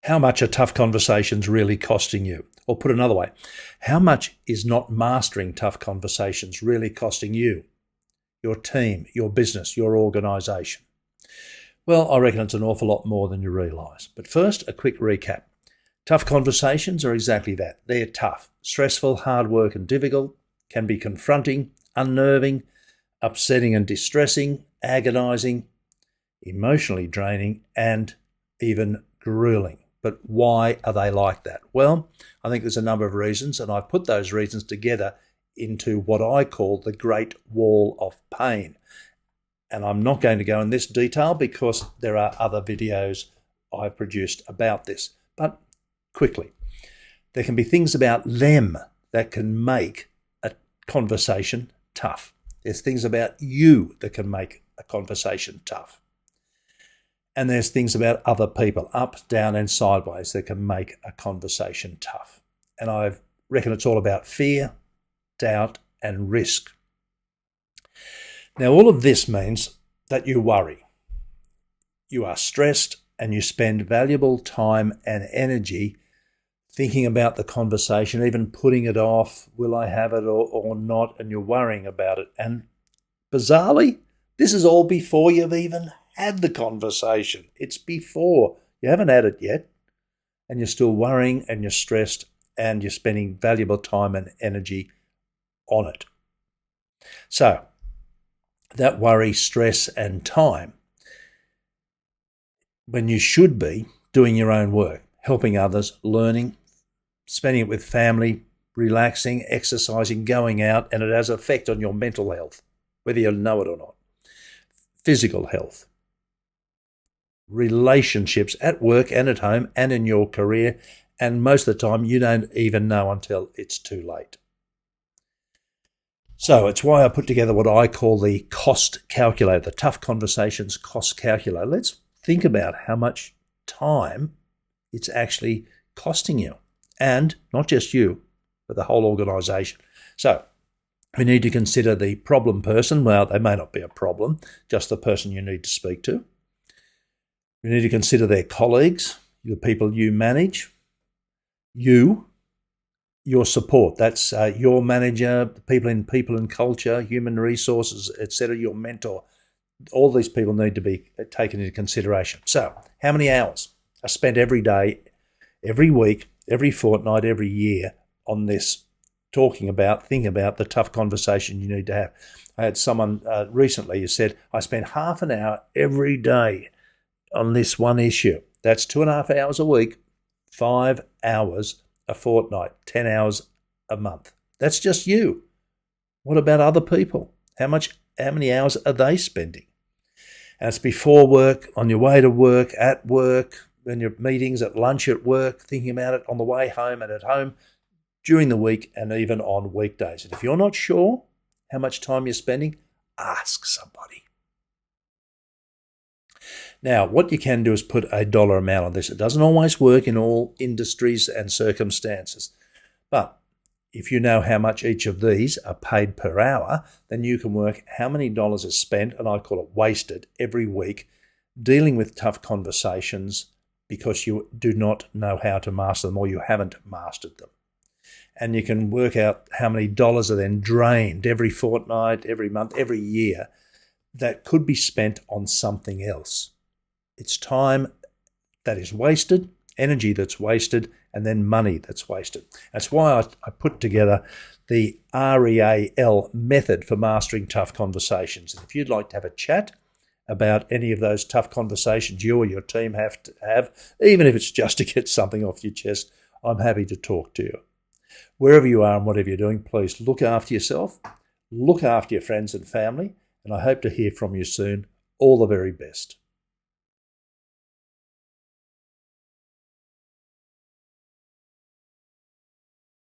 How much are tough conversations really costing you? Or put another way, how much is not mastering tough conversations really costing you, your team, your business, your organisation? Well, I reckon it's an awful lot more than you realise. But first, a quick recap. Tough conversations are exactly that. They're tough, stressful, hard work and difficult, can be confronting, unnerving, upsetting and distressing, agonising, emotionally draining, and even grueling. But why are they like that? Well, I think there's a number of reasons, and I've put those reasons together into what I call the Great Wall of Pain. And I'm not going to go in this detail because there are other videos I've produced about this. But quickly, there can be things about them that can make a conversation tough. There's things about you that can make a conversation tough. And there's things about other people, up, down, and sideways, that can make a conversation tough. And I reckon it's all about fear, doubt, and risk. Now, all of this means that you worry. You are stressed and you spend valuable time and energy thinking about the conversation, even putting it off. Will I have it or not? And you're worrying about it. And bizarrely, this is all before you've even had the conversation. It's before. You haven't had it yet. And you're still worrying and you're stressed and you're spending valuable time and energy on it. So, that worry, stress, and time, when you should be doing your own work, helping others, learning, spending it with family, relaxing, exercising, going out, and it has an effect on your mental health, whether you know it or not. Physical health, relationships at work and at home and in your career, and most of the time you don't even know until it's too late. So it's why I put together what I call the cost calculator, the Tough Conversations cost calculator. Let's think about how much time it's actually costing you, and not just you, but the whole organisation. So we need to consider the problem person. Well, they may not be a problem, just the person you need to speak to. We need to consider their colleagues, the people you manage, your support. That's your manager, people in culture, human resources, etc., your mentor. All these people need to be taken into consideration. So how many hours are spent every day, every week, every fortnight, every year on this, thinking about the tough conversation you need to have? I had someone recently who said, I spend half an hour every day on this one issue. That's 2.5 hours a week, 5 hours a fortnight, 10 hours a month. That's just you. What about other people? How many hours are they spending? And it's before work, on your way to work, at work, in your meetings, at lunch, at work, thinking about it on the way home and at home, during the week, and even on weekdays. And if you're not sure how much time you're spending, ask somebody. Now, what you can do is put a dollar amount on this. It doesn't always work in all industries and circumstances. But if you know how much each of these are paid per hour, then you can work how many dollars is spent, and I call it wasted, every week dealing with tough conversations because you do not know how to master them or you haven't mastered them. And you can work out how many dollars are then drained every fortnight, every month, every year that could be spent on something else. It's time that is wasted, energy that's wasted, and then money that's wasted. That's why I put together the REAL method for mastering tough conversations. And if you'd like to have a chat about any of those tough conversations you or your team have to have, even if it's just to get something off your chest, I'm happy to talk to you. Wherever you are and whatever you're doing, please look after yourself, look after your friends and family, and I hope to hear from you soon. All the very best.